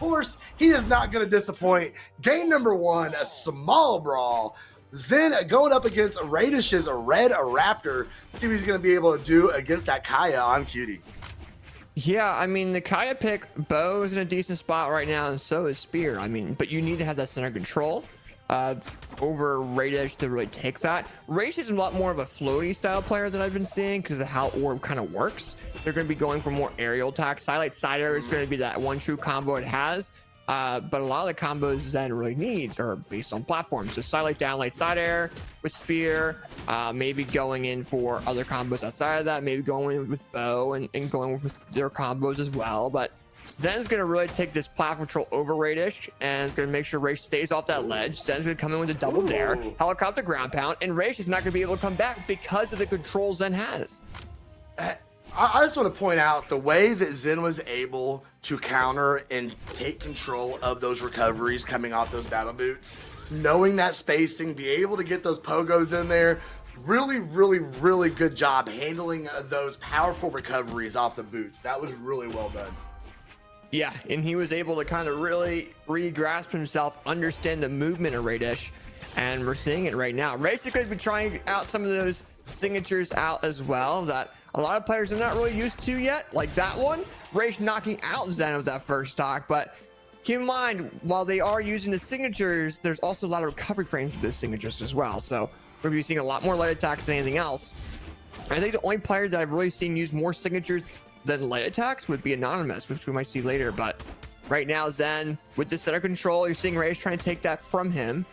course, he is not going to disappoint. Game number 1, a small brawl. Zen going up against Raydish's Red Raptor. See what he's going to be able to do against that Kaya on Cutie. Yeah, I mean, the Kaya pick, Bo is in a decent spot right now, and so is Spear. I mean, but you need to have that center control over Raydish to really take that. Raydish is a lot more of a floaty style player than I've been seeing because of how Orb kind of works. They're going to be going for more aerial attacks. Side air is going to be that one true combo it has. But a lot of the combos Zen really needs are based on platforms. So side down, light side air with Spear, maybe going in for other combos outside of that, maybe going in with Bow and going with their combos as well. But Zen's going to really take this platform control over Raydish and is going to make sure Raydish stays off that ledge. Zen's going to come in with a double dare, helicopter ground pound, and Raydish is not going to be able to come back because of the control Zen has. I just want to point out the way that Zen was able to counter and take control of those recoveries coming off those battle boots, knowing that spacing, be able to get those pogos in there. Really, really, really good job handling those powerful recoveries off the boots. That was really well done. Yeah, and he was able to kind of really re-grasp himself, understand the movement of Raydish, and we're seeing it right now. Raydish is going to be trying out some of those signatures out as well that a lot of players are not really used to yet, like that one. Raydish knocking out Zen with that first stock, but keep in mind, while they are using the signatures, there's also a lot of recovery frames with those signatures as well. So we're going to be seeing a lot more light attacks than anything else. I think the only player that I've really seen use more signatures than light attacks would be Anonymous, which we might see later. But right now, Zen, with the center control, you're seeing Raydish trying to take that from him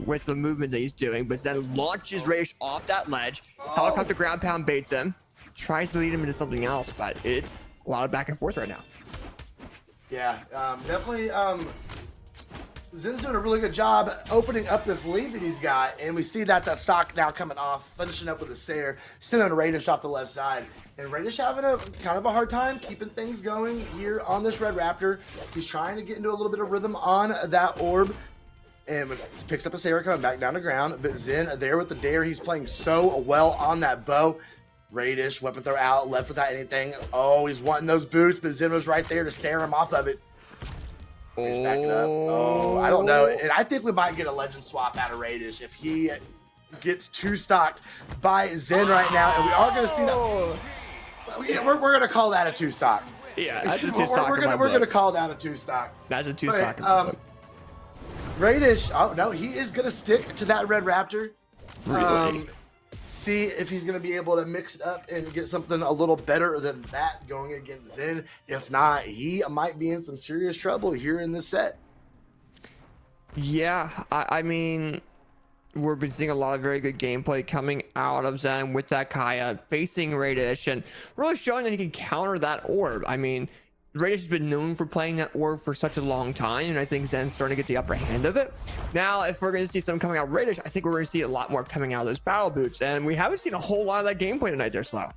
with the movement that he's doing, but Zen launches Raydish off that ledge. Helicopter ground pound baits him, tries to lead him into something else, but it's a lot of back and forth right now. Yeah, definitely. Zen's doing a really good job opening up this lead that he's got, and we see that stock now coming off, finishing up with a Sayer, sending Raydish off the left side. And Raydish having a kind of a hard time keeping things going here on this Red Raptor. He's trying to get into a little bit of rhythm on that orb, and picks up a Sayer coming back down to ground. But Zen there with the dare, he's playing so well on that bow. Raydish, weapon throw out, left without anything. Oh, he's wanting those boots, but Zen was right there to Sayer him off of it. He's backing up. Oh, I don't know. And I think we might get a legend swap out of Raydish if he gets two stocked by Zen right now. And we are going to see that. We're going to call that a two stock. Yeah, that's a two stock. We're going to call that a two stock. That's a two stock. Raydish, oh no, he is going to stick to that Red Raptor. Really? See if he's going to be able to mix it up and get something a little better than that going against Zen. If not, he might be in some serious trouble here in this set. Yeah, I mean, we've been seeing a lot of very good gameplay coming out of Zen with that Kaya facing Raydish and really showing that he can counter that orb. I mean, Raydish has been known for playing that orb for such a long time, and I think Zen's starting to get the upper hand of it. Now, if we're going to see something coming out of Raydish, I think we're going to see a lot more coming out of those battle boots, and we haven't seen a whole lot of that gameplay tonight there, Slow.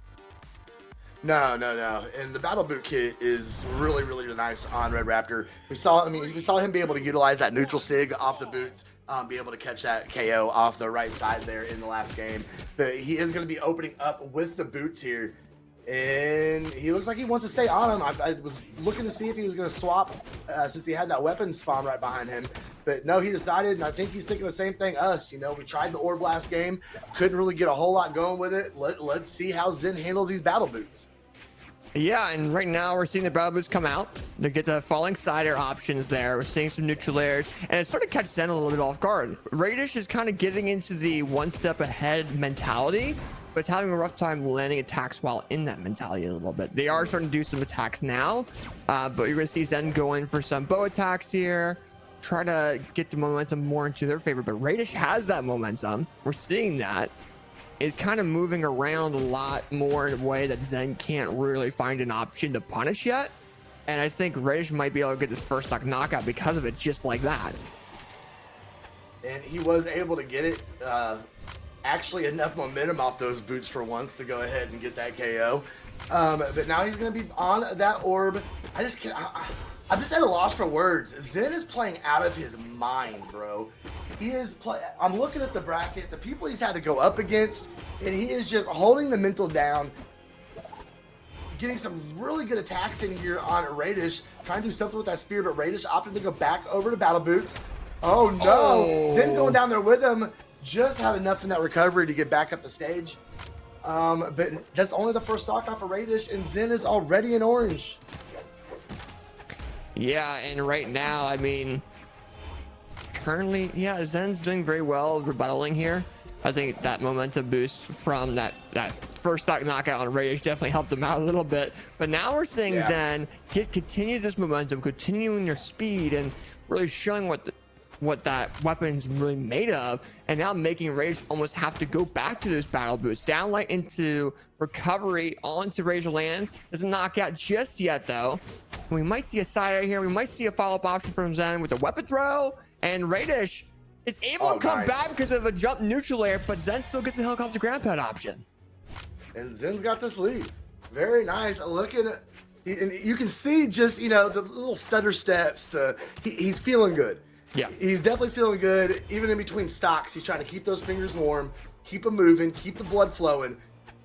No. And the battle boot kit is really, really nice on Red Raptor. We saw him be able to utilize that neutral sig off the boots, be able to catch that KO off the right side there in the last game. But he is going to be opening up with the boots here. And he looks like he wants to stay on him. I was looking to see if he was going to swap since he had that weapon spawn right behind him. But no, he decided, and I think he's thinking the same thing us. You know, we tried the orb last game. Couldn't really get a whole lot going with it. Let's see how Zen handles these battle boots. Yeah, and right now we're seeing the battle boots come out. They get the falling side air options there. We're seeing some neutral airs, and it's starting to catch Zen a little bit off guard. Raydish is kind of getting into the one step ahead mentality, but it's having a rough time landing attacks while in that mentality a little bit. They are starting to do some attacks now, but you're going to see Zen go in for some bow attacks here, try to get the momentum more into their favor. But Raydish has that momentum. We're seeing that. Is kind of moving around a lot more in a way that Zen can't really find an option to punish yet. And I think Raydish might be able to get this first stock knockout because of it, just like that. And he was able to get it. Actually enough momentum off those boots for once to go ahead and get that KO. But now he's going to be on that orb. I'm just at a loss for words. Zen is playing out of his mind, bro. I'm looking at the bracket, the people he's had to go up against, and he is just holding the mental down, getting some really good attacks in here on Raydish, trying to do something with that spear, but Raydish opted to go back over to Battle Boots. Oh no! Zen going down there with him, just had enough in that recovery to get back up the stage. But that's only the first stock off of Raydish, and Zen is already in orange. Yeah, and right now, I mean, currently, yeah, Zen's doing very well rebuttaling here. I think that momentum boost from that first stock knockout on Raydish definitely helped him out a little bit. But now we're seeing Zen continue this momentum, continuing their speed, and really showing what that weapon's really made of, and now making Raydish almost have to go back to those battle boots. Down light into recovery, onto Raydish lands. Doesn't knock out just yet though. We might see a side out here. We might see a follow-up option from Zen with a weapon throw, and Raydish is able to come back because of a jump neutral air, but Zen still gets the helicopter ground pad option. And Zen's got this lead. Very nice. Looking at, and you can see just, you know, the little stutter steps. He's feeling good. Yeah, he's definitely feeling good. Even in between stocks, he's trying to keep those fingers warm, keep them moving, keep the blood flowing,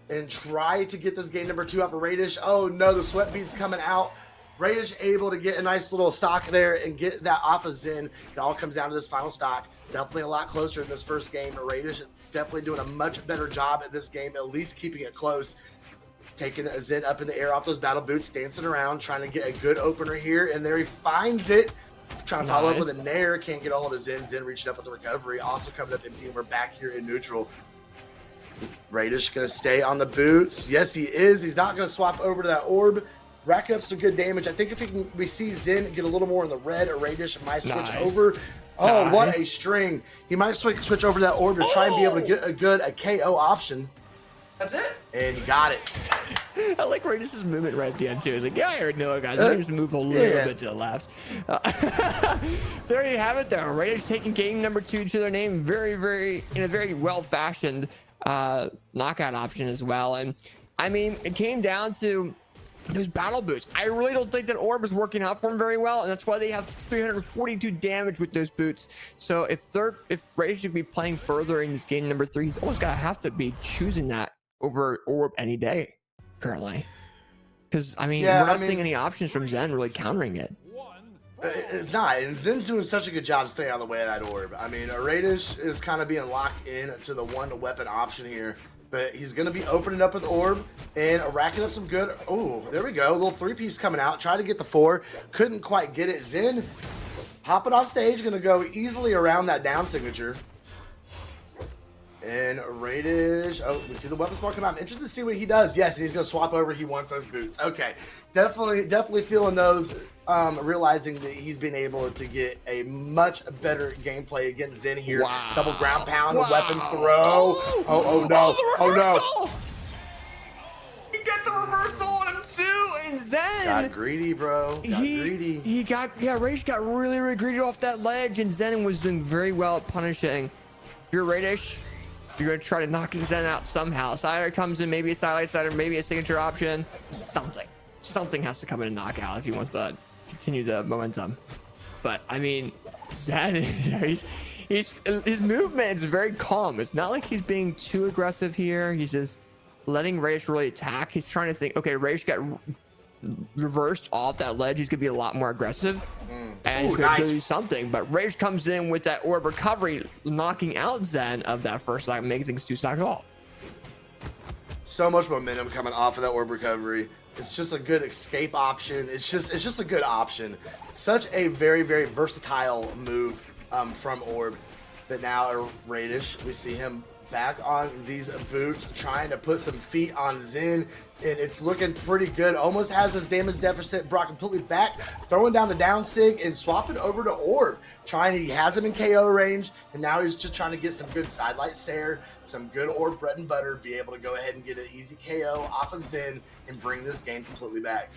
and try to get this game number 2 off of Raydish. Oh no, the sweat beads coming out. Raydish able to get a nice little stock there and get that off of Zen. It all comes down to this final stock. Definitely a lot closer in this first game. Raydish definitely doing a much better job at this game, at least keeping it close. Taking Zen up in the air off those battle boots, dancing around, trying to get a good opener here, and there he finds it. Trying to follow up with a nair, can't get all of his Zen. Zen reaching up with the recovery, also coming up empty, and we're back here in neutral. Raydish gonna stay on the boots. Yes, he is. He's not gonna swap over to that orb. Rack up some good damage. I think if we see Zen get a little more in the red, Raydish might switch over. Oh, what a string. He might switch over to that orb to try and be able to get a KO option. That's it. And he got it. I like Raydish's movement right at the end too. He's like, yeah, I already know it, guys. He needs to move a little bit to the left. There you have it though. Raydish taking game number 2 to their name in a very well-fashioned knockout option as well. And I mean, it came down to those battle boots. I really don't think that orb is working out for him very well, and that's why they have 342 damage with those boots. So if Raydish should be playing further in this game number 3, he's almost gonna have to be choosing that over orb any day currently, because I mean, we're not seeing any options from Zen really countering it. It's not, and Zen's doing such a good job staying out of the way of that orb. I mean, Raydish is kind of being locked in to the one weapon option here, but he's going to be opening up with orb and racking up some good. Oh, there we go, a little 3-piece coming out, trying to get the 4, couldn't quite get it. Zen hopping off stage, going to go easily around that down signature. And Raydish, oh, we see the weapon spark come out. I'm interested to see what he does. Yes, and he's going to swap over. He wants those boots. Okay, definitely feeling those, realizing that he's been able to get a much better gameplay against Zen here. Wow. Double ground pound, weapon throw. Oh no, oh no. He got the reversal on him too, and Zen got greedy, bro. Greedy. Raydish got really greedy off that ledge, and Zen was doing very well at punishing. If you're Raydish, you're going to try to knock Zen out somehow. Sider comes in, maybe a sidelight sider, maybe a signature option. Something has to come in and knock out if he wants to continue the momentum. But I mean, Zen, his movement is very calm. It's not like he's being too aggressive here. He's just letting Raydish really attack. He's trying to think, okay, Raydish got reversed off that ledge. He's gonna be a lot more aggressive, and he's gonna do something. But Raydish comes in with that orb recovery, knocking out Zen of that first stock, making things 2 stocks all. So much momentum coming off of that orb recovery. It's just a good escape option. It's just a good option. Such a very versatile move from orb. But now Raydish, we see him back on these boots, trying to put some feet on Zen, and it's looking pretty good. Almost has his damage deficit brought completely back, throwing down the down sig and swapping over to orb. He has him in KO range, and now he's just trying to get some good sidelight stare, some good orb bread and butter, be able to go ahead and get an easy KO off of Zen and bring this game completely back.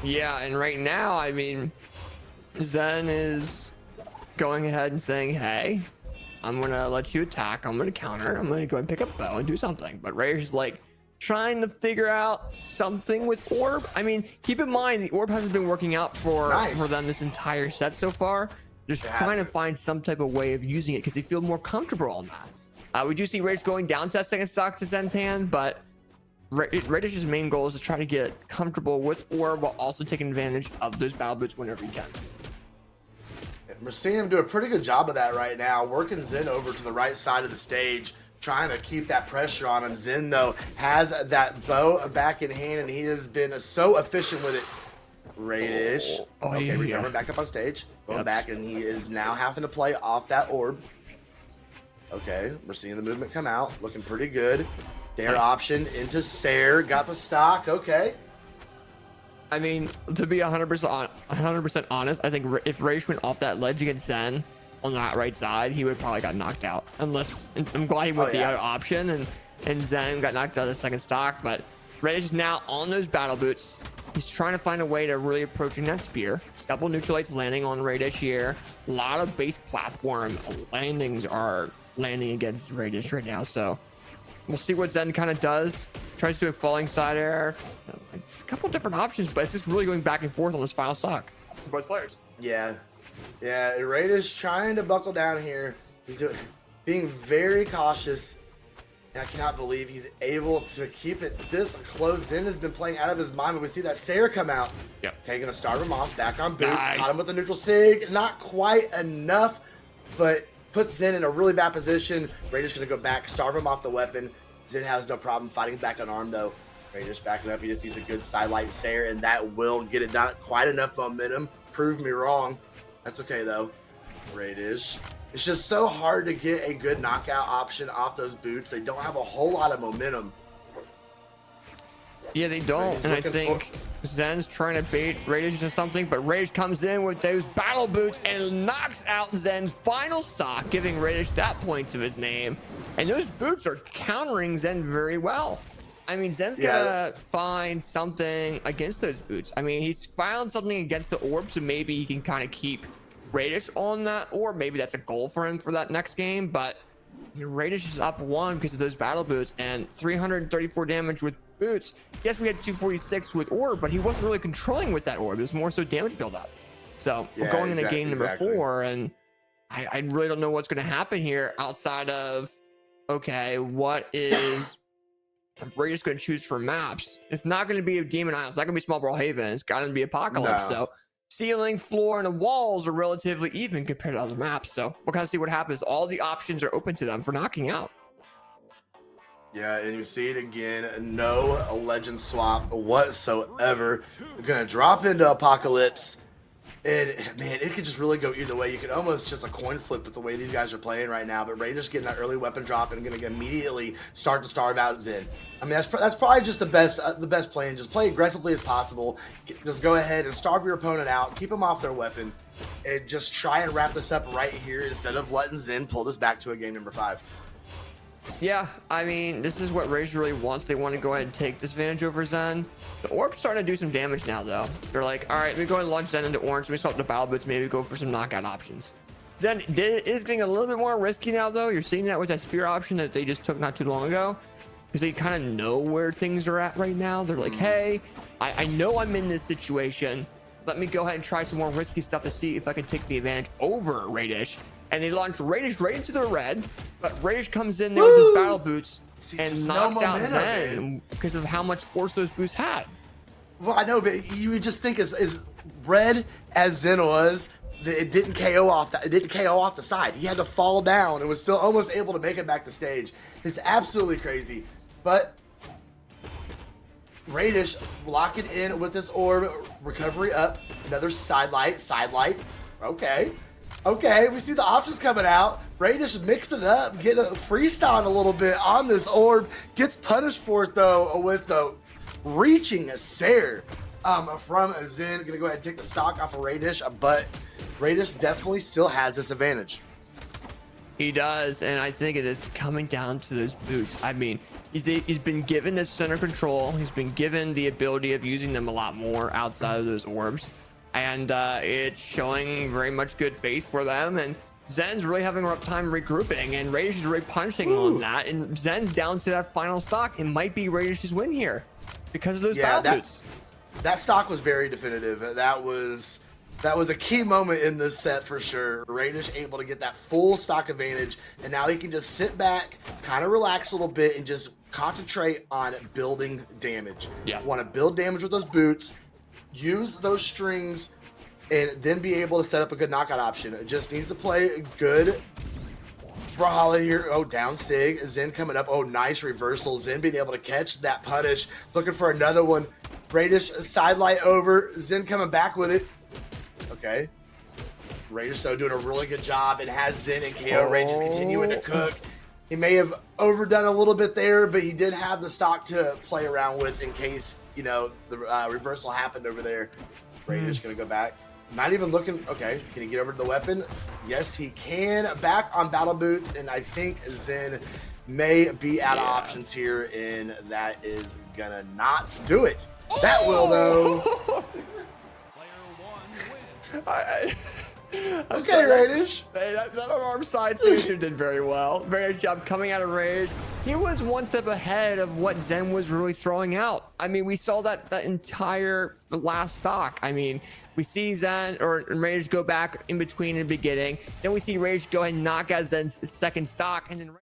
Yeah, and right now, I mean, Zen is going ahead and saying, hey, I'm gonna let you attack, I'm gonna counter, I'm gonna go and pick up bow and do something. But Raydish is like trying to figure out something with orb. I mean, keep in mind the orb hasn't been working out for them this entire set so far. Just trying to find some type of way of using it because they feel more comfortable on that. We do see Raydish going down to that second stock to Zen's hand, but Raydish's main goal is to try to get comfortable with orb while also taking advantage of those battle boots whenever he can. We're seeing him do a pretty good job of that right now, working Zen over to the right side of the stage, trying to keep that pressure on him. Zen, though, has that bow back in hand, and he has been so efficient with it. Raydish. Okay, we're coming back up on stage. Going back, and he is now having to play off that orb. Okay, we're seeing the movement come out. Looking pretty good. Dare option into Sair. Got the stock. Okay. I mean, to be 100% honest, I think if Raydish went off that ledge against Zen on that right side, he would probably got knocked out. Unless, I'm glad he went the other option, and Zen got knocked out of the second stock. But Raydish is now on those battle boots. He's trying to find a way to really approaching that spear. Double neutralites landing on Raydish here. A lot of base platform landings are landing against Raydish right now. So we'll see what Zen kind of does. Tries to do a falling side air. It's a couple different options, but it's just really going back and forth on this final stock for both players. Yeah. Raydish trying to buckle down here. He's being very cautious. And I cannot believe he's able to keep it this close. Zen has been playing out of his mind, but we see that Sair come out. Yep. Okay, gonna start him off. Back on boots. Nice. Caught him with the neutral sig. Not quite enough, but puts Zen in a really bad position. Raydish gonna go back, starve him off the weapon. Zen has no problem fighting back on arm though. Raydish backing up. He just needs a good sidelight Sair, and that will get it done. Quite enough momentum. Prove me wrong. That's okay though. Raydish. It's just so hard to get a good knockout option off those boots. They don't have a whole lot of momentum. Yeah, they don't. And I think Zen's trying to bait Raydish into something, but Raydish comes in with those battle boots and knocks out Zen's final stock, giving Raydish that point to his name. And those boots are countering Zen very well. I mean, Zen's gotta find something against those boots. I mean, he's found something against the orb, so maybe he can kind of keep Raydish on that, or maybe that's a goal for him for that next game. But Raydish is up 1 because of those battle boots and 334 damage with boots. Yes, we had 246 with orb, but he wasn't really controlling with that orb. It was more so damage build up. So we're going into game number 4, and I really don't know what's going to happen here outside of, okay, what is Raydish going to choose for maps? It's not going to be a Demon Isle. It's not going to be Small Brawlhalla. It's got to be Apocalypse. No. So ceiling, floor, and the walls are relatively even compared to other maps. So we'll kind of see what happens. All the options are open to them for knocking out. Yeah, and you see it again. No legend swap whatsoever. We're going to drop into Apocalypse. And, man, it could just really go either way. You could almost just a coin flip with the way these guys are playing right now. But Raydish getting that early weapon drop and going to immediately start to starve out Zen. I mean, that's probably just the best plan. Just play aggressively as possible. Just go ahead and starve your opponent out. Keep them off their weapon. And just try and wrap this up right here instead of letting Zen pull this back to a game number 5. Yeah, I mean, this is what Raydish really wants. They want to go ahead and take this advantage over Zen. The orb's starting to do some damage now, though. They're like, all right, let me go and launch Zen into orange. Let me swap the battle boots. Maybe go for some knockout options. Zen is getting a little bit more risky now, though. You're seeing that with that spear option that they just took not too long ago, because they kind of know where things are at right now. They're like, hey, I know I'm in this situation. Let me go ahead and try some more risky stuff to see if I can take the advantage over Raydish. And they launch Raydish right into the red, but Raydish comes in there with his battle boots and knocks out Zen because of how much force those boots had. Well, I know, but you would just think as red as Zen was, it didn't KO off the side. He had to fall down and was still almost able to make it back to stage. It's absolutely crazy. But Raydish locking in with this orb, recovery up, another side light. Okay, we see the options coming out. Raydish mixed it up, getting a freestyle a little bit on this orb. Gets punished for it, though, with the reaching a Sair from Zen. Gonna go ahead and take the stock off of Raydish, but Raydish definitely still has this advantage. He does, and I think it is coming down to those boots. I mean, he's been given the center control. He's been given the ability of using them a lot more outside of those orbs. And it's showing very much good faith for them. And Zen's really having a rough time regrouping, and Raydish is really punching on that. And Zen's down to that final stock. It might be Raydish's win here because of those battle boots. That stock was very definitive. That was a key moment in this set for sure. Raydish able to get that full stock advantage, and now he can just sit back, kind of relax a little bit, and just concentrate on building damage. Yeah. Want to build damage with those boots, use those strings, and then be able to set up a good knockout option. It just needs to play good. Brawlhalla here. Oh, down Sig. Zen coming up. Oh, nice reversal. Zen being able to catch that punish. Looking for another one. Raydish sidelight over. Zen coming back with it. Okay. Raydish, though, doing a really good job and has Zen and KO. Raydish continuing to cook. He may have overdone a little bit there, but he did have the stock to play around with in case, you know, the reversal happened over there. Raydish going to go back. Not even looking. Okay, can he get over to the weapon? Yes, he can. Back on battle boots, and I think Zen may be out of options here, and that is gonna not do it. That will though. Okay, Raydish. That unarmed side signature did very well. Very nice job coming out of Rage. He was one step ahead of what Zen was really throwing out. I mean, we saw that entire last stock. I mean, we see Zen or Rage go back in between and beginning. Then we see Rage go ahead and knock out Zen's second stock, and then